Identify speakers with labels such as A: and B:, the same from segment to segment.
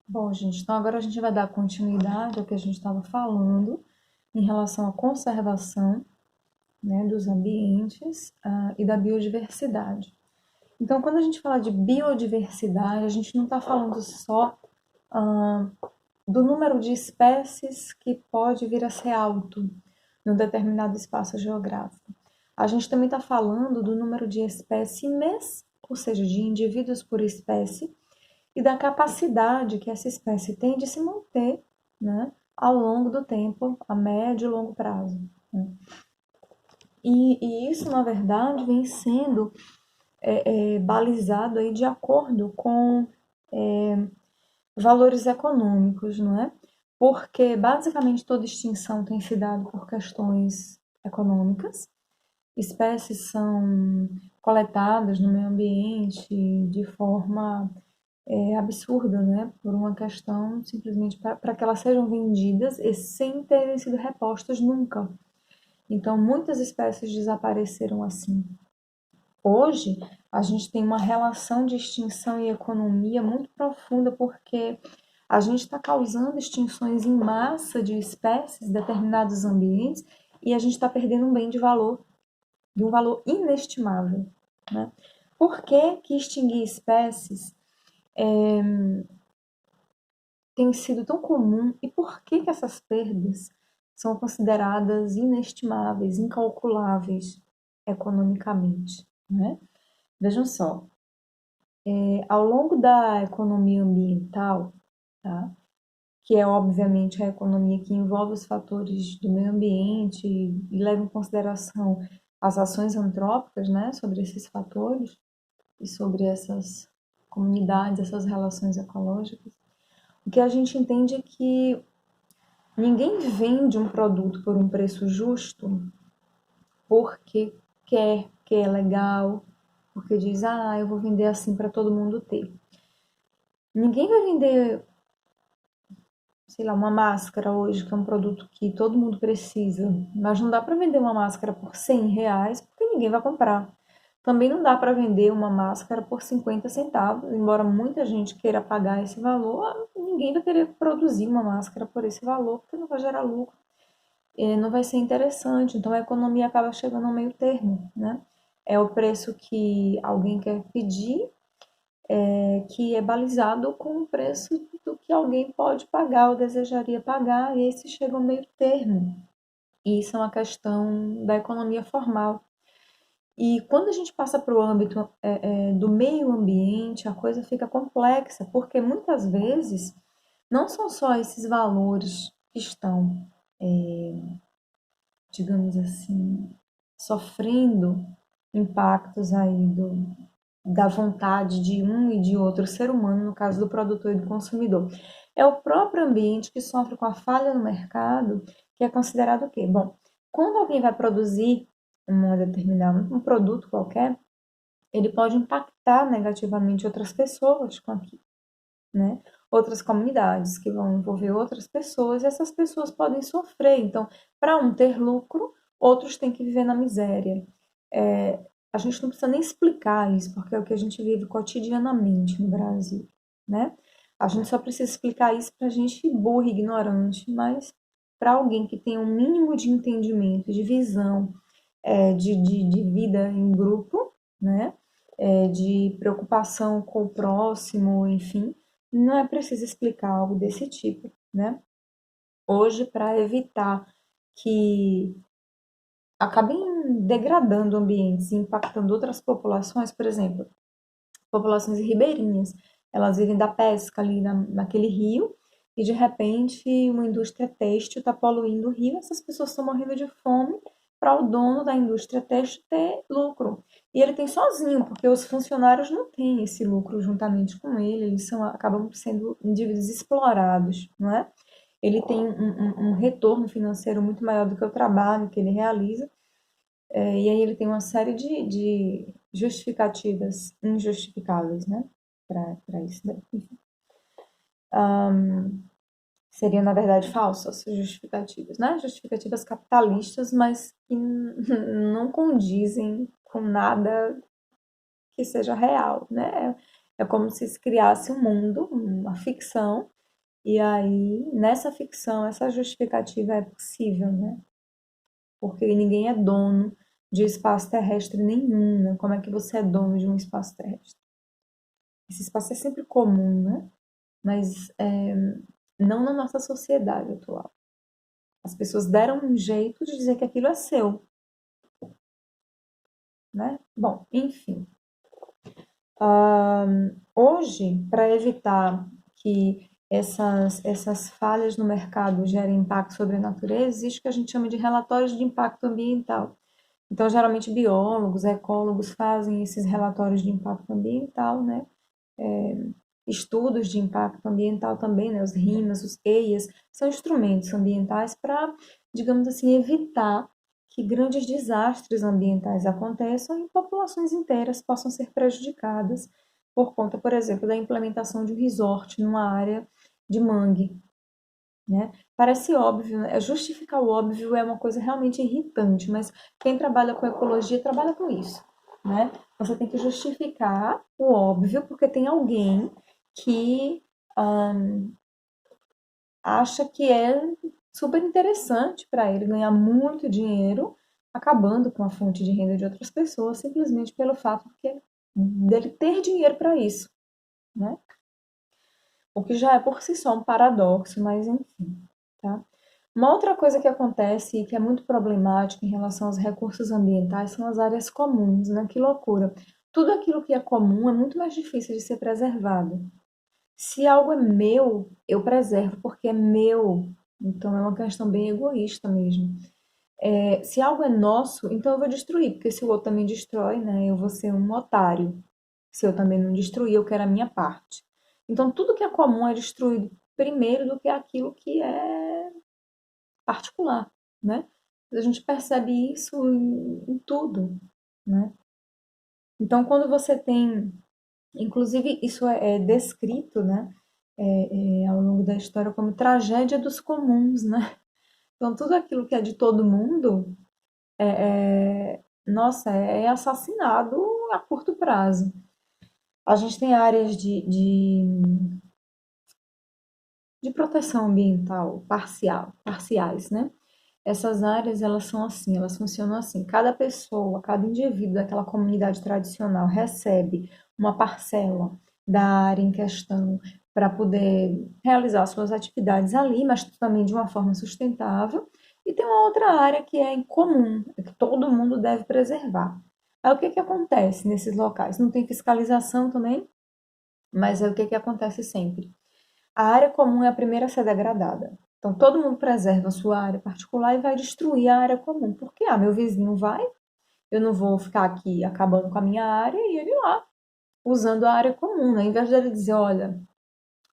A: Bom, gente, então agora a gente vai dar continuidade ao que a gente estava falando em relação à conservação, né, dos ambientes, e da biodiversidade. Então, quando a gente fala de biodiversidade, a gente não está falando só ah, do número de espécies que pode vir a ser alto num determinado espaço geográfico. A gente também está falando do número de espécimes, ou seja, de indivíduos por espécie, e da capacidade que essa espécie tem de se manter, né, ao longo do tempo, a médio e longo prazo. Né? E isso, na verdade, vem sendo balizado aí de acordo com valores econômicos, não é? Porque basicamente toda extinção tem se dado por questões econômicas. Espécies são coletadas no meio ambiente de forma absurda, né? Por uma questão simplesmente para que elas sejam vendidas e sem terem sido repostas nunca. Então, muitas espécies desapareceram assim. Hoje, a gente tem uma relação de extinção e economia muito profunda porque a gente está causando extinções em massa de espécies em determinados ambientes e a gente está perdendo um bem de um valor inestimável, né? Por que extinguir espécies tem sido tão comum e por que essas perdas são consideradas inestimáveis, incalculáveis economicamente, né? Vejam só, ao longo da economia ambiental, tá? Que é obviamente a economia que envolve os fatores do meio ambiente e leva em consideração as ações antrópicas, né, sobre esses fatores e sobre essas comunidades, essas relações ecológicas. O que a gente entende é que ninguém vende um produto por um preço justo porque quer, que é legal, porque diz, ah, eu vou vender assim para todo mundo ter. Ninguém vai vender, sei lá, uma máscara hoje, que é um produto que todo mundo precisa, mas não dá para vender uma máscara por R$ 100, porque ninguém vai comprar. Também não dá para vender uma máscara por 50 centavos, embora muita gente queira pagar esse valor, ninguém vai querer produzir uma máscara por esse valor, porque não vai gerar lucro, não vai ser interessante. Então a economia acaba chegando ao meio termo, né? É o preço que alguém quer pedir, que é balizado com o preço do que alguém pode pagar ou desejaria pagar, e esse chega ao meio termo. E isso é uma questão da economia formal. E quando a gente passa para o âmbito do meio ambiente, a coisa fica complexa, porque muitas vezes não são só esses valores que estão, digamos assim, sofrendo impactos aí da vontade de um e de outro ser humano, no caso do produtor e do consumidor. É o próprio ambiente que sofre com a falha no mercado, que é considerado o quê? Bom, quando alguém vai produzir um produto qualquer, ele pode impactar negativamente outras pessoas com aquilo, né? Outras comunidades que vão envolver outras pessoas, e essas pessoas podem sofrer. Então, para um ter lucro, outros têm que viver na miséria. É, a gente não precisa nem explicar isso, porque é o que a gente vive cotidianamente no Brasil, né? A gente só precisa explicar isso para gente burra, ignorante, mas para alguém que tem um mínimo de entendimento, de visão, de vida em grupo, né? De preocupação com o próximo, enfim, não é preciso explicar algo desse tipo, né? Hoje, para evitar que acabem degradando ambientes e impactando outras populações, por exemplo, populações ribeirinhas, elas vivem da pesca ali naquele rio e de repente uma indústria têxtil está poluindo o rio, essas pessoas estão morrendo de fome para o dono da indústria têxtil ter lucro. E ele tem sozinho, porque os funcionários não têm esse lucro juntamente com ele, eles acabam sendo indivíduos explorados, não é? Ele tem um retorno financeiro muito maior do que o trabalho que ele realiza, e aí ele tem uma série de justificativas injustificáveis, né? Para isso daí. Enfim. Seriam, na verdade, falsas justificativas, né? Justificativas capitalistas, mas que não condizem com nada que seja real, né? É como se se criasse um mundo, uma ficção, E aí, nessa ficção, essa justificativa é possível, né? Porque ninguém é dono de espaço terrestre nenhum, né? Como é que você é dono de um espaço terrestre? Esse espaço é sempre comum, né? Mas não na nossa sociedade atual. As pessoas deram um jeito de dizer que aquilo é seu, né? Bom, enfim. Hoje, para evitar que essas falhas no mercado gerem impacto sobre a natureza, existe o que a gente chama de relatórios de impacto ambiental. Então, geralmente, biólogos, ecólogos fazem esses relatórios de impacto ambiental, né? Estudos de impacto ambiental também, né? Os RIMAs, os EIAs, são instrumentos ambientais para, digamos assim, evitar que grandes desastres ambientais aconteçam e populações inteiras possam ser prejudicadas por conta, por exemplo, da implementação de um resort numa área de mangue, né? Parece óbvio, né? Justificar o óbvio é uma coisa realmente irritante, mas quem trabalha com ecologia trabalha com isso, né? Você tem que justificar o óbvio porque tem alguém que acha que é super interessante para ele ganhar muito dinheiro acabando com a fonte de renda de outras pessoas simplesmente pelo fato dele ter dinheiro para isso, né? O que já é por si só um paradoxo, mas enfim, tá? Uma outra coisa que acontece e que é muito problemática em relação aos recursos ambientais são as áreas comuns, né? Que loucura! Tudo aquilo que é comum é muito mais difícil de ser preservado. Se algo é meu, eu preservo porque é meu. Então é uma questão bem egoísta mesmo. Se algo é nosso, então eu vou destruir, porque se o outro também destrói, né, eu vou ser um otário. Se eu também não destruir, eu quero a minha parte. Então tudo que é comum é destruído primeiro do que aquilo que é particular, né? A gente percebe isso em tudo, né? Então quando você tem, inclusive isso é descrito, né, ao longo da história como tragédia dos comuns, né? Então tudo aquilo que é de todo mundo nossa, é assassinado a curto prazo. A gente tem áreas de proteção ambiental parciais, né? Essas áreas, elas são assim, elas funcionam assim. Cada pessoa, cada indivíduo daquela comunidade tradicional recebe uma parcela da área em questão para poder realizar suas atividades ali, mas também de uma forma sustentável. E tem uma outra área que é em comum, que todo mundo deve preservar. Aí o que que acontece nesses locais? Não tem fiscalização também, mas é o que que acontece sempre. A área comum é a primeira a ser degradada. Então, todo mundo preserva a sua área particular e vai destruir a área comum. Porque, meu vizinho vai, eu não vou ficar aqui acabando com a minha área e ele lá, usando a área comum, né? Em vez dele dizer, olha,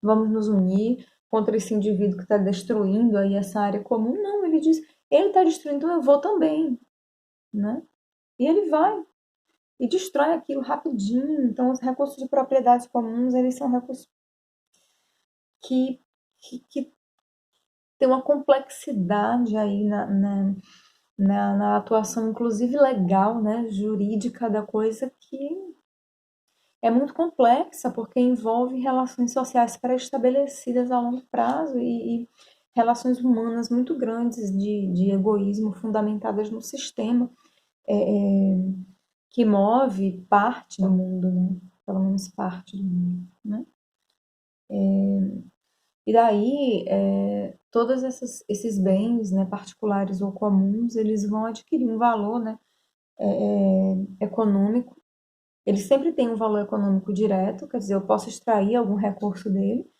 A: vamos nos unir contra esse indivíduo que está destruindo aí essa área comum, não, ele diz, ele está destruindo, então eu vou também, né? E ele vai e destrói aquilo rapidinho. Então, os recursos de propriedades comuns, eles são recursos que, que tem uma complexidade aí na atuação, inclusive legal, né, jurídica da coisa, que é muito complexa, porque envolve relações sociais pré-estabelecidas a longo prazo e relações humanas muito grandes de egoísmo fundamentadas no sistema é, é, que move parte do mundo, né? Pelo menos parte do mundo, né? E daí, todos esses bens, né, particulares ou comuns, eles vão adquirir um valor, né, econômico. Eles sempre têm um valor econômico direto, quer dizer, eu posso extrair algum recurso dele,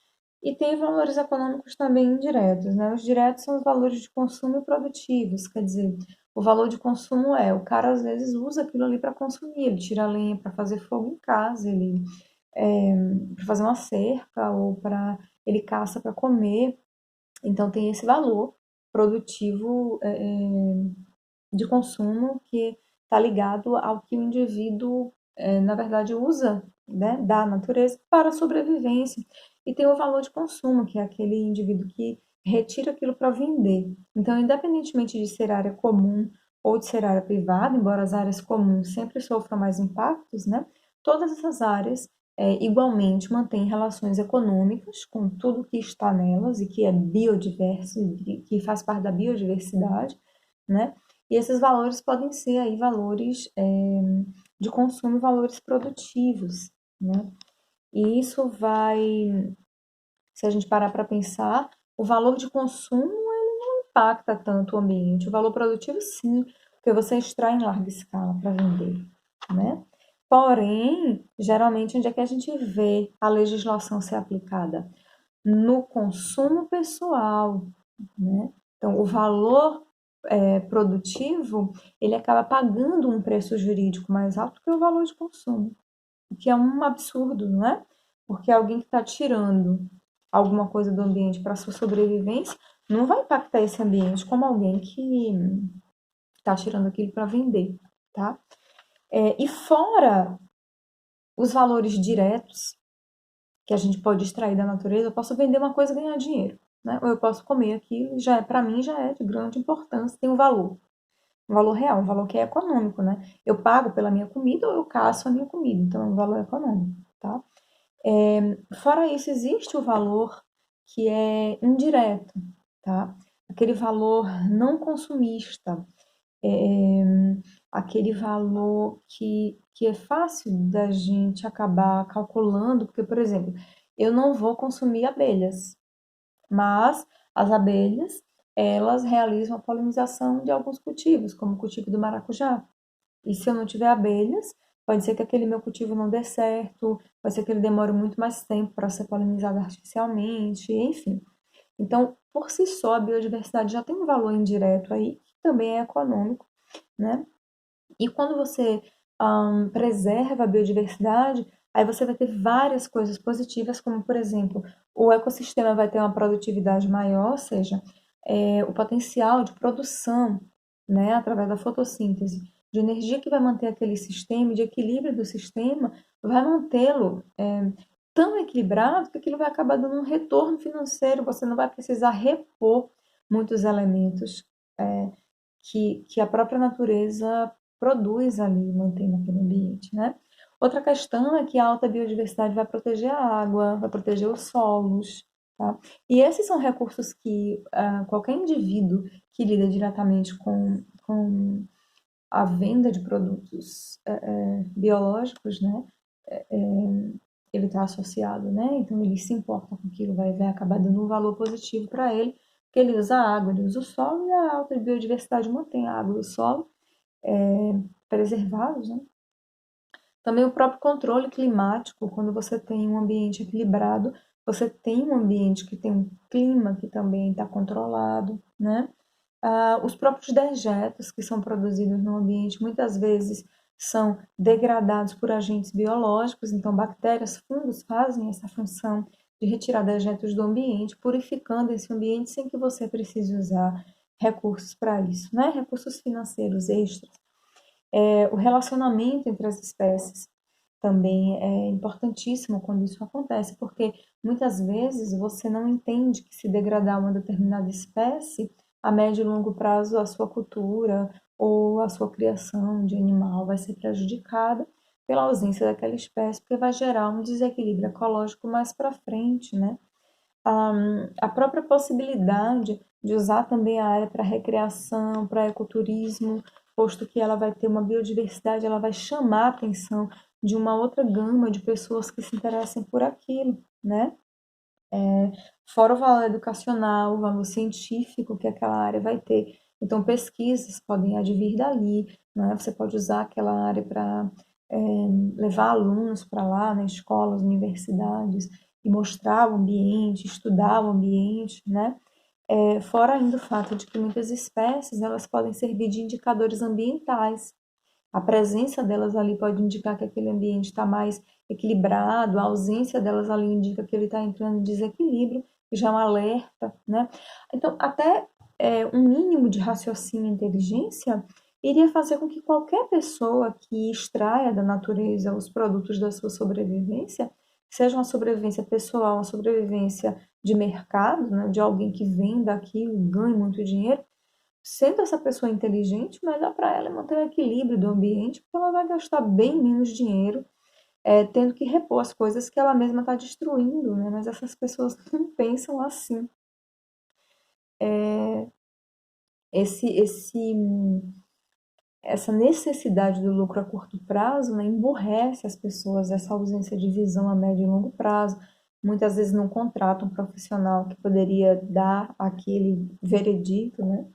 A: e tem valores econômicos também indiretos, né? Os diretos são os valores de consumo produtivos, quer dizer, o valor de consumo o cara às vezes usa aquilo ali para consumir, ele tira a lenha para fazer fogo em casa, ele para fazer uma cerca ou para ele caça para comer. Então tem esse valor produtivo de consumo que está ligado ao que o indivíduo, na verdade, usa, né, da natureza para a sobrevivência. E tem o valor de consumo, que é aquele indivíduo que retira aquilo para vender. Então, independentemente de ser área comum ou de ser área privada, embora as áreas comuns sempre sofram mais impactos, né, todas essas áreas igualmente mantém relações econômicas com tudo que está nelas e que é biodiverso, que faz parte da biodiversidade, né? E esses valores podem ser aí valores de consumo, valores produtivos, né? E isso vai, se a gente parar para pensar, o valor de consumo ele não impacta tanto o ambiente. O valor produtivo, sim, porque você extrai em larga escala para vender, né? Porém, geralmente, onde é que a gente vê a legislação ser aplicada? No consumo pessoal, né? Então, o valor produtivo, ele acaba pagando um preço jurídico mais alto que o valor de consumo, o que é um absurdo, não é? Porque alguém que está tirando alguma coisa do ambiente para sua sobrevivência não vai impactar esse ambiente como alguém que está tirando aquilo para vender, tá? E fora os valores diretos que a gente pode extrair da natureza, eu posso vender uma coisa e ganhar dinheiro, né? Ou eu posso comer aquilo, já é para mim já é de grande importância, tem um valor real, um valor que é econômico, né? Eu pago pela minha comida ou eu caço a minha comida, então é um valor econômico, tá? Fora isso, existe o valor que é indireto, tá? Aquele valor não consumista, é, aquele valor que é fácil da gente acabar calculando, porque, por exemplo, eu não vou consumir abelhas, mas as abelhas, elas realizam a polinização de alguns cultivos, como o cultivo do maracujá. E se eu não tiver abelhas, pode ser que aquele meu cultivo não dê certo, pode ser que ele demore muito mais tempo para ser polinizado artificialmente, enfim. Então, por si só, a biodiversidade já tem um valor indireto aí, que também é econômico, né? E quando você preserva a biodiversidade, aí você vai ter várias coisas positivas, como, por exemplo, o ecossistema vai ter uma produtividade maior, ou seja, o potencial de produção, né, através da fotossíntese, de energia que vai manter aquele sistema, de equilíbrio do sistema, vai mantê-lo tão equilibrado que aquilo vai acabar dando um retorno financeiro, você não vai precisar repor muitos elementos que a própria natureza produz ali, mantém naquele ambiente, né? Outra questão é que a alta biodiversidade vai proteger a água, vai proteger os solos, tá? E esses são recursos que qualquer indivíduo que lida diretamente com a venda de produtos biológicos, né? Ele está associado, né? Então ele se importa com aquilo, vai acabar dando um valor positivo para ele, porque ele usa a água, ele usa o solo e a alta biodiversidade mantém a água e o solo preservados, né? Também o próprio controle climático, quando você tem um ambiente equilibrado, você tem um ambiente que tem um clima que também está controlado, né? Os próprios dejetos que são produzidos no ambiente muitas vezes são degradados por agentes biológicos, então bactérias, fungos fazem essa função de retirar dejetos do ambiente, purificando esse ambiente sem que você precise usar recursos para isso, né? Recursos financeiros extras. O relacionamento entre as espécies também é importantíssimo quando isso acontece, porque muitas vezes você não entende que se degradar uma determinada espécie, a médio e longo prazo a sua cultura ou a sua criação de animal vai ser prejudicada pela ausência daquela espécie, porque vai gerar um desequilíbrio ecológico mais para frente, né? A própria possibilidade de usar também a área para recreação, para ecoturismo, posto que ela vai ter uma biodiversidade, ela vai chamar a atenção de uma outra gama de pessoas que se interessem por aquilo, né? Fora o valor educacional, o valor científico que aquela área vai ter. Então, pesquisas podem advir dali, né? Você pode usar aquela área para levar alunos para lá, na escolas, universidades, e mostrar o ambiente, estudar o ambiente, né? Fora ainda o fato de que muitas espécies elas podem servir de indicadores ambientais. A presença delas ali pode indicar que aquele ambiente está mais equilibrado, a ausência delas ali indica que ele está entrando em desequilíbrio, que já é um alerta, né? Então, até um mínimo de raciocínio e inteligência iria fazer com que qualquer pessoa que extraia da natureza os produtos da sua sobrevivência, seja uma sobrevivência pessoal, uma sobrevivência de mercado, né, de alguém que venda aquilo, ganhe muito dinheiro, sendo essa pessoa inteligente, melhor para ela é manter o equilíbrio do ambiente, porque ela vai gastar bem menos dinheiro tendo que repor as coisas que ela mesma está destruindo, né? Mas essas pessoas não pensam assim. Esse, esse, essa necessidade do lucro a curto prazo, né, emburrece as pessoas, essa ausência de visão a médio e longo prazo. Muitas vezes não contratam um profissional que poderia dar aquele veredito, né?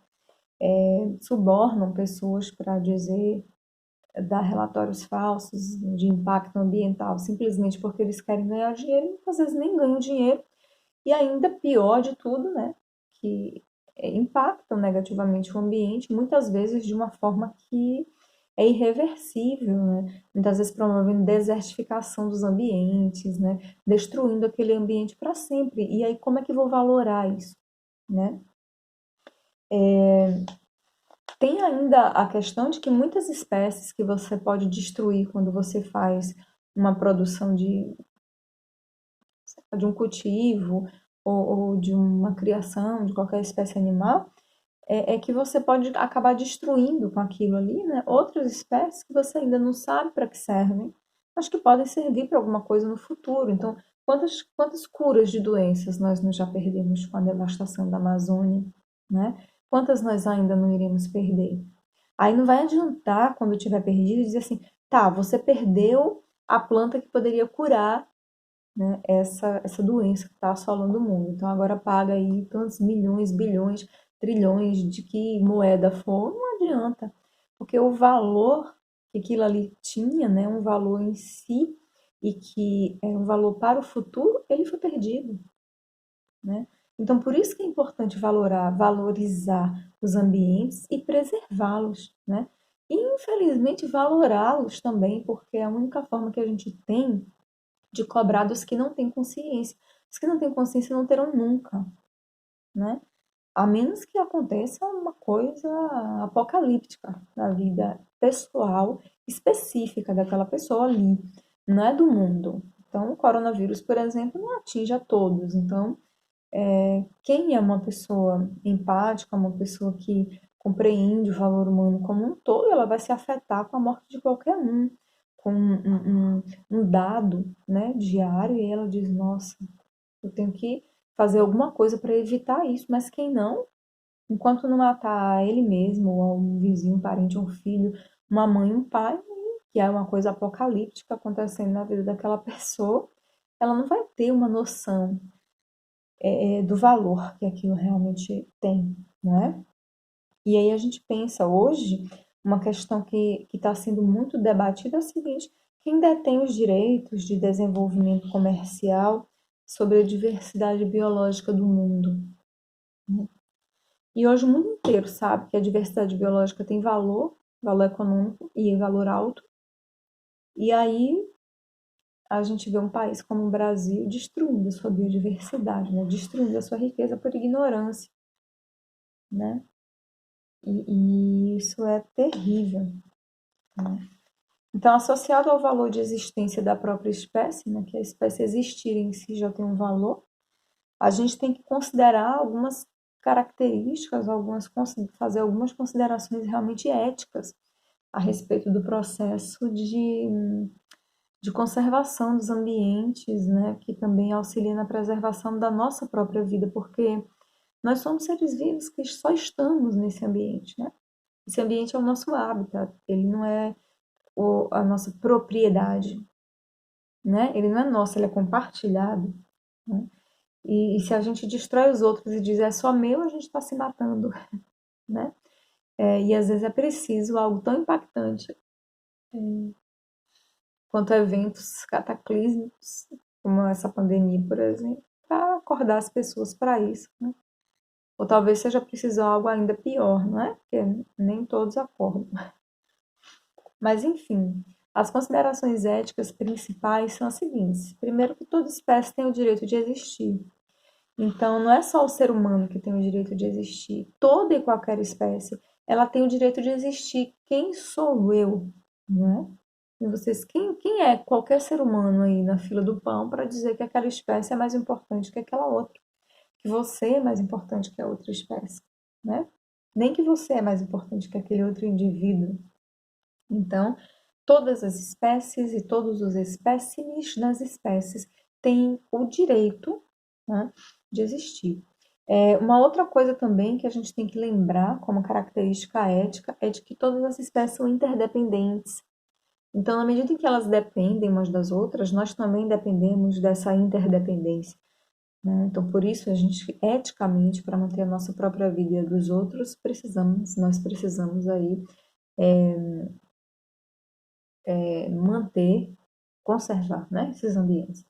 A: Subornam pessoas para dizer, dar relatórios falsos de impacto ambiental, simplesmente porque eles querem ganhar dinheiro e muitas vezes nem ganham dinheiro. E ainda pior de tudo, né? Que impactam negativamente o ambiente, muitas vezes de uma forma que é irreversível, né? Muitas vezes promovendo desertificação dos ambientes, né? Destruindo aquele ambiente para sempre. E aí, como é que eu vou valorar isso, né? Tem ainda a questão de que muitas espécies que você pode destruir quando você faz uma produção de um cultivo ou de uma criação de qualquer espécie animal, que você pode acabar destruindo com aquilo ali, né? Outras espécies que você ainda não sabe para que servem, mas que podem servir para alguma coisa no futuro. Então, quantas curas de doenças nós não já perdemos com a devastação da Amazônia, né? Quantas nós ainda não iremos perder? Aí não vai adiantar, quando tiver perdido, dizer assim, tá, você perdeu a planta que poderia curar, né, essa doença que está assolando o mundo. Então agora paga aí tantos milhões, bilhões, trilhões de que moeda for, não adianta. Porque o valor que aquilo ali tinha, né, um valor em si, e que era um valor para o futuro, ele foi perdido, né? Então, por isso que é importante valorizar os ambientes e preservá-los, né? E, infelizmente, valorá-los também, porque é a única forma que a gente tem de cobrar dos que não têm consciência. Os que não têm consciência não terão nunca, né? A menos que aconteça uma coisa apocalíptica na vida pessoal específica daquela pessoa ali, não é do mundo. Então, o coronavírus, por exemplo, não atinge a todos. Então, quem é uma pessoa empática, uma pessoa que compreende o valor humano como um todo, ela vai se afetar com a morte de qualquer um, com um dado, né, diário, e ela diz, nossa, eu tenho que fazer alguma coisa para evitar isso, mas quem não, enquanto não matar ele mesmo, ou um vizinho, um parente, um filho, uma mãe, um pai, que é uma coisa apocalíptica acontecendo na vida daquela pessoa, ela não vai ter uma noção do valor que aquilo realmente tem, não é? E aí a gente pensa hoje, uma questão que está sendo muito debatida é a seguinte: quem detém os direitos de desenvolvimento comercial sobre a diversidade biológica do mundo? E hoje o mundo inteiro sabe que a diversidade biológica tem valor, valor econômico e valor alto. E aí a gente vê um país como o Brasil destruindo a sua biodiversidade, né? Destruindo a sua riqueza por ignorância, né? E isso é terrível, né? Então, associado ao valor de existência da própria espécie, né, que a espécie existir em si já tem um valor, a gente tem que considerar algumas características, fazer algumas considerações realmente éticas a respeito do processo de conservação dos ambientes, né, que também auxilia na preservação da nossa própria vida, porque nós somos seres vivos que só estamos nesse ambiente, né? Esse ambiente é o nosso hábitat, ele não é a nossa propriedade, né? Ele não é nosso, ele é compartilhado, né? E se a gente destrói os outros e diz é só meu, a gente está se matando, né? E às vezes é preciso algo tão impactante quanto eventos cataclísmicos, como essa pandemia, por exemplo, para acordar as pessoas para isso, né? Ou talvez seja preciso algo ainda pior, não é? Porque nem todos acordam. Mas, enfim, as considerações éticas principais são as seguintes. Primeiro, que toda espécie tem o direito de existir. Então, não é só o ser humano que tem o direito de existir. Toda e qualquer espécie, ela tem o direito de existir. Quem sou eu? Não é? E vocês, quem é qualquer ser humano aí na fila do pão para dizer que aquela espécie é mais importante que aquela outra? Que você é mais importante que a outra espécie, né? Nem que você é mais importante que aquele outro indivíduo. Então, todas as espécies e todos os espécimes das espécies têm o direito, né, de existir. Uma outra coisa também que a gente tem que lembrar como característica ética é de que todas as espécies são interdependentes. Então, na medida em que elas dependem umas das outras, nós também dependemos dessa interdependência, né? Então, por isso, a gente, eticamente, para manter a nossa própria vida e a dos outros, nós precisamos aí manter, conservar, né, esses ambientes.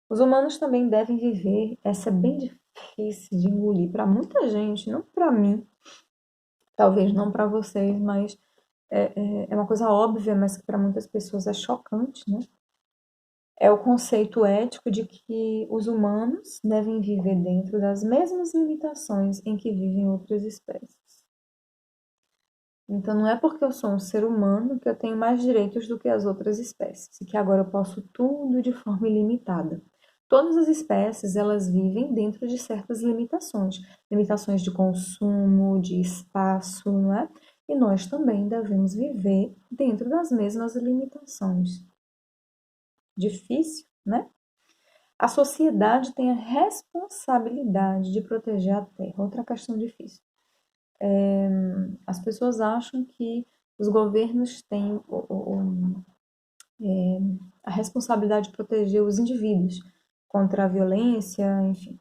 A: Os humanos também devem viver, essa é bem difícil de engolir para muita gente, não para mim, talvez não para vocês, mas é uma coisa óbvia, mas que para muitas pessoas é chocante, né? É o conceito ético de que os humanos devem viver dentro das mesmas limitações em que vivem outras espécies. Então, não é porque eu sou um ser humano que eu tenho mais direitos do que as outras espécies, e que agora eu posso tudo de forma ilimitada. Todas as espécies, elas vivem dentro de certas limitações, limitações de consumo, de espaço, não é? E nós também devemos viver dentro das mesmas limitações. Difícil, né? A sociedade tem a responsabilidade de proteger a terra. Outra questão difícil. As pessoas acham que os governos têm a responsabilidade de proteger os indivíduos contra a violência, enfim,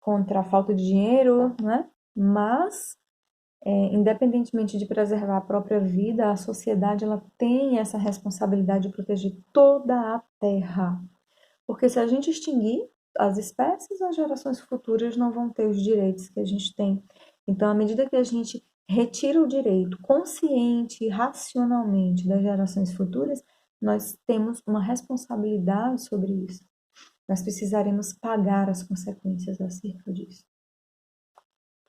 A: contra a falta de dinheiro, né? Mas, independentemente de preservar a própria vida, a sociedade ela tem essa responsabilidade de proteger toda a terra. Porque se a gente extinguir as espécies, as gerações futuras não vão ter os direitos que a gente tem. Então, à medida que a gente retira o direito consciente e racionalmente das gerações futuras, nós temos uma responsabilidade sobre isso. Nós precisaremos pagar as consequências acerca disso.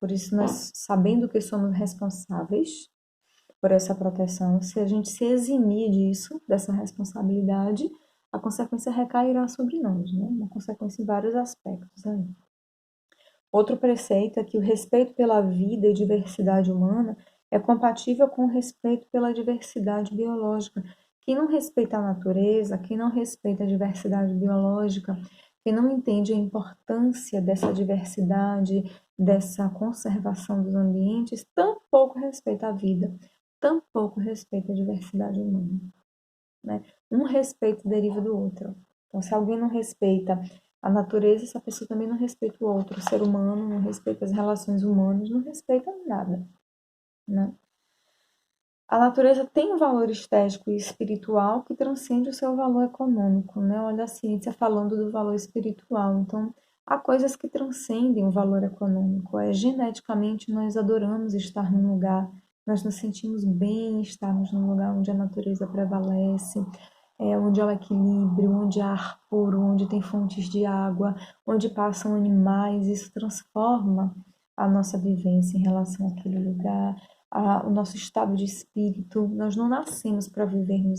A: Por isso, nós, sabendo que somos responsáveis por essa proteção, se a gente se eximir disso, dessa responsabilidade, a consequência recairá sobre nós, né? Uma consequência em vários aspectos aí. Outro preceito é que o respeito pela vida e diversidade humana é compatível com o respeito pela diversidade biológica. Quem não respeita a natureza, quem não respeita a diversidade biológica, quem não entende a importância dessa diversidade, dessa conservação dos ambientes, tampouco respeita a vida, tampouco respeita a diversidade humana, né? Um respeito deriva do outro. Então, se alguém não respeita a natureza, essa pessoa também não respeita o outro. O ser humano não respeita as relações humanas, não respeita nada, né? A natureza tem um valor estético e espiritual que transcende o seu valor econômico, né? Olha a ciência falando do valor espiritual. Então, há coisas que transcendem o valor econômico. Geneticamente, nós adoramos estar num lugar, nós nos sentimos bem em estarmos num lugar onde a natureza prevalece, onde há o equilíbrio, onde há ar puro, onde tem fontes de água, onde passam animais. Isso transforma a nossa vivência em relação àquele lugar, o nosso estado de espírito. Nós não nascemos para vivermos,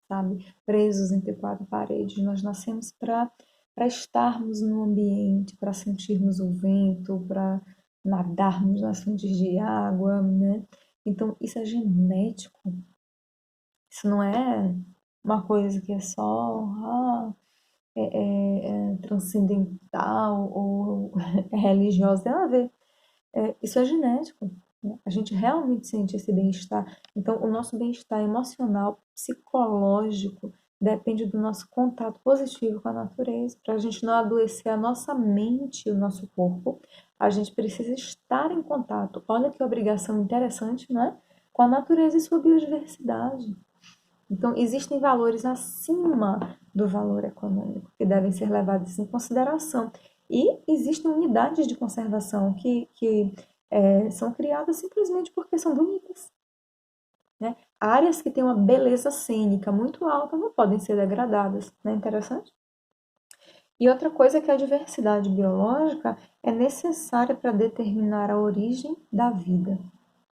A: sabe, presos entre quatro paredes. Nós nascemos para estarmos no ambiente, para sentirmos o vento, para nadarmos nas fontes de água, né? Então, isso é genético. Isso não é uma coisa que é só transcendental ou é religiosa. Tem nada a ver. Isso é genético, né? A gente realmente sente esse bem-estar. Então, o nosso bem-estar emocional, psicológico, depende do nosso contato positivo com a natureza. Para a gente não adoecer a nossa mente e o nosso corpo, a gente precisa estar em contato. Olha que obrigação interessante, né? Com a natureza e sua biodiversidade. Então, existem valores acima do valor econômico que devem ser levados em consideração. E existem unidades de conservação que são criadas simplesmente porque são bonitas, né? Áreas que têm uma beleza cênica muito alta não podem ser degradadas, não é interessante? E outra coisa é que a diversidade biológica é necessária para determinar a origem da vida,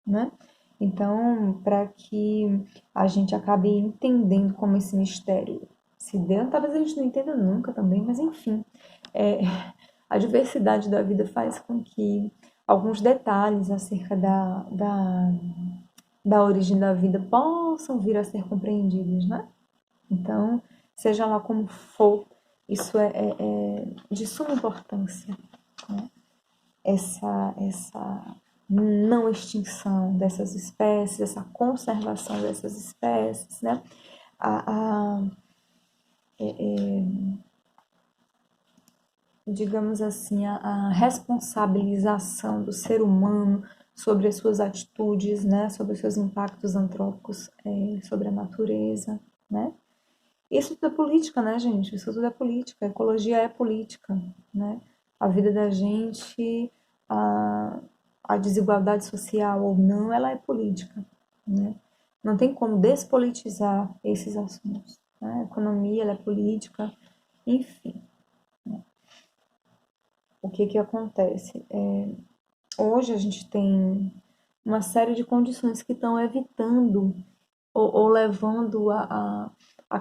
A: né? Então, para que a gente acabe entendendo como esse mistério se deu, talvez a gente não entenda nunca também, mas enfim, é, a diversidade da vida faz com que alguns detalhes acerca da origem da vida possam vir a ser compreendidas, né? Então, seja lá como for, isso é de suma importância, né? Essa não extinção dessas espécies, essa conservação dessas espécies, né? A, digamos assim, a responsabilização do ser humano sobre as suas atitudes, né? Sobre os seus impactos antrópicos, sobre a natureza, né? Isso tudo é política, né, gente? Isso tudo é política. A ecologia é política, né? A vida da gente, a, a desigualdade social ou não, ela é política, né? Não tem como despolitizar esses assuntos, né? A economia, ela é política, enfim. O que que acontece? Hoje a gente tem uma série de condições que estão evitando ou levando a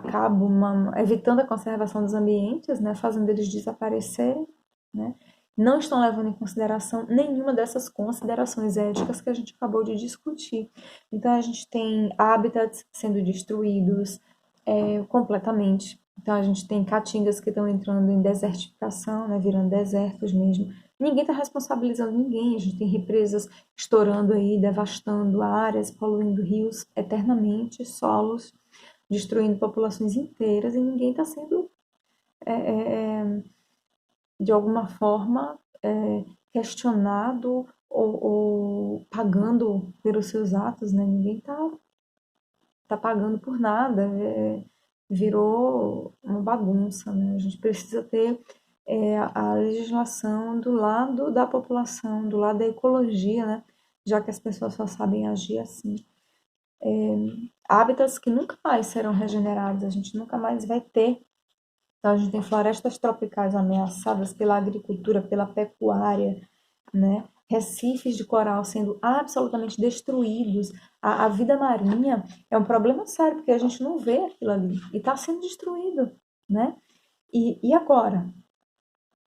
A: cabo, evitando a conservação dos ambientes, né, fazendo eles desaparecerem, né, não estão levando em consideração nenhuma dessas considerações éticas que a gente acabou de discutir. Então, a gente tem hábitats sendo destruídos completamente. Então, a gente tem caatingas que estão entrando em desertificação, né, virando desertos mesmo. Ninguém está responsabilizando ninguém. A gente tem represas estourando aí, devastando áreas, poluindo rios eternamente, solos, destruindo populações inteiras e ninguém está sendo, é, é, é, de alguma forma, questionado ou pagando pelos seus atos, né? Ninguém tá pagando por nada. Virou uma bagunça, né? A gente precisa ter a legislação do lado da população, do lado da ecologia, né? Já que as pessoas só sabem agir assim. Hábitats que nunca mais serão regenerados, a gente nunca mais vai ter. Então, a gente tem florestas tropicais ameaçadas pela agricultura, pela pecuária, né? Recifes de coral sendo absolutamente destruídos. A vida marinha é um problema sério, porque a gente não vê aquilo ali e está sendo destruído, né? E agora?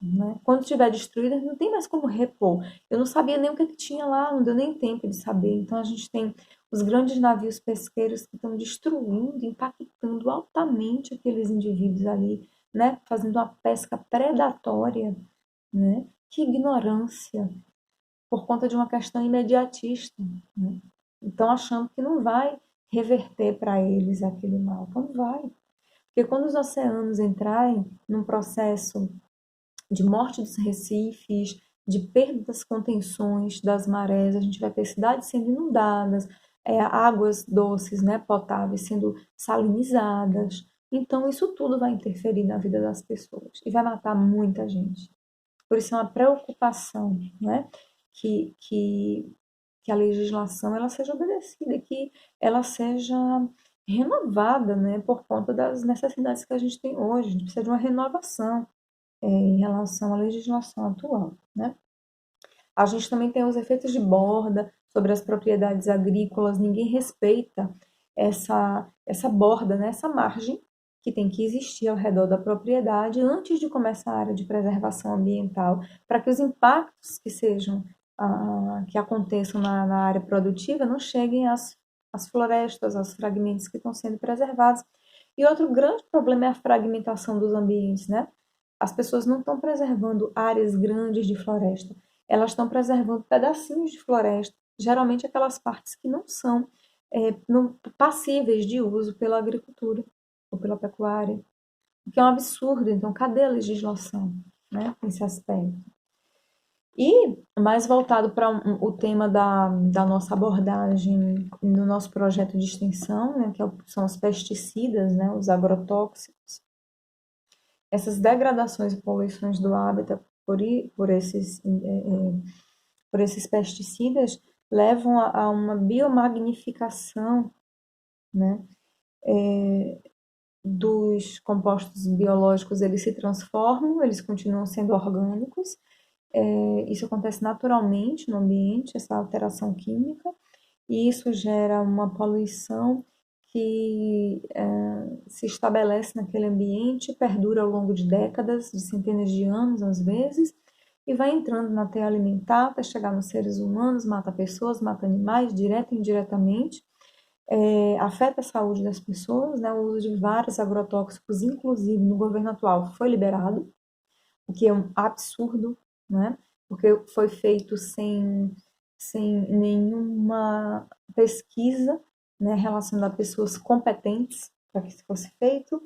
A: Né? Quando estiver destruída, não tem mais como repor. Eu não sabia nem o que tinha lá, não deu nem tempo de saber. Então a gente tem os grandes navios pesqueiros que estão destruindo, impactando altamente aqueles indivíduos ali, né? Fazendo uma pesca predatória, né? Que ignorância, por conta de uma questão imediatista, né? Então achando que não vai reverter para eles aquele mal. Então vai. Porque quando os oceanos entrarem num processo de morte dos recifes, de perda das contenções das marés, a gente vai ter cidades sendo inundadas, águas doces, né, potáveis sendo salinizadas. Então, isso tudo vai interferir na vida das pessoas e vai matar muita gente. Por isso é uma preocupação, né, que, que, que a legislação ela seja obedecida, que ela seja renovada, né, por conta das necessidades que a gente tem hoje. A gente precisa de uma renovação em relação à legislação atual, né? A gente também tem os efeitos de borda sobre as propriedades agrícolas, ninguém respeita essa borda, né? Essa margem que tem que existir ao redor da propriedade antes de começar a área de preservação ambiental, para que os impactos que sejam que aconteçam na área produtiva não cheguem às florestas, aos fragmentos que estão sendo preservados. E outro grande problema é a fragmentação dos ambientes, né? As pessoas não estão preservando áreas grandes de floresta, elas estão preservando pedacinhos de floresta, geralmente aquelas partes que não são não, passíveis de uso pela agricultura ou pela pecuária, o que é um absurdo. Então, cadê a legislação, né, nesse aspecto? E mais voltado para o tema da nossa abordagem no nosso projeto de extensão, né, são os pesticidas, né, os agrotóxicos. Essas degradações e poluições do hábitat por esses pesticidas levam a uma biomagnificação, né, dos compostos biológicos. Eles se transformam, eles continuam sendo orgânicos. Isso acontece naturalmente no ambiente, essa alteração química, e isso gera uma poluição que se estabelece naquele ambiente, perdura ao longo de décadas, de centenas de anos às vezes, e vai entrando na teia alimentar até chegar nos seres humanos, mata pessoas, mata animais, direta e indiretamente, afeta a saúde das pessoas, né? O uso de vários agrotóxicos, inclusive no governo atual, foi liberado, o que é um absurdo, né? Porque foi feito sem nenhuma pesquisa, né, relacionada a pessoas competentes para que isso fosse feito,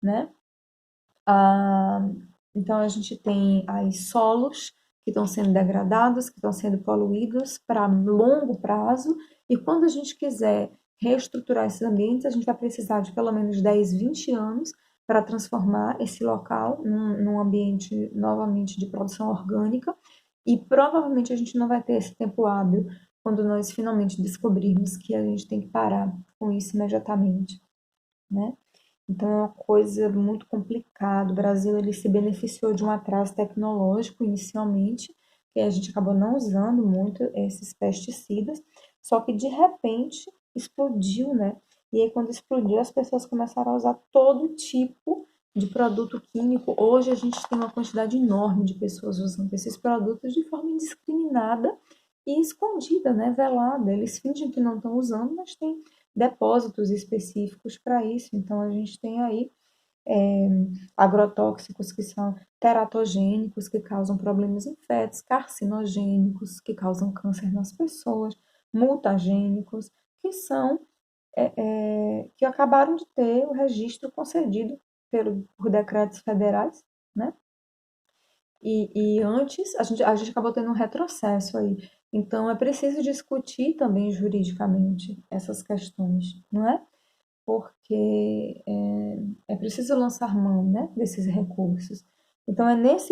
A: né? Ah, então a gente tem aí solos que estão sendo degradados, que estão sendo poluídos para longo prazo, e quando a gente quiser reestruturar esses ambientes, a gente vai precisar de pelo menos 10, 20 anos para transformar esse local num ambiente novamente de produção orgânica, e provavelmente a gente não vai ter esse tempo hábil quando nós finalmente descobrirmos que a gente tem que parar com isso imediatamente, né? Então é uma coisa muito complicada. O Brasil ele se beneficiou de um atraso tecnológico inicialmente, que a gente acabou não usando muito esses pesticidas, só que de repente explodiu, né? E aí quando explodiu, as pessoas começaram a usar todo tipo de produto químico. Hoje a gente tem uma quantidade enorme de pessoas usando esses produtos de forma indiscriminada e escondida, né? Velada. Eles fingem que não estão usando, mas tem depósitos específicos para isso. Então, a gente tem aí é, agrotóxicos que são teratogênicos, que causam problemas em fetos, carcinogênicos, que causam câncer nas pessoas, mutagênicos, que são que acabaram de ter o registro concedido por decretos federais, né? E antes a gente acabou tendo um retrocesso aí. Então é preciso discutir também juridicamente essas questões, não é? Porque é preciso lançar mão, né, desses recursos. Então é nesse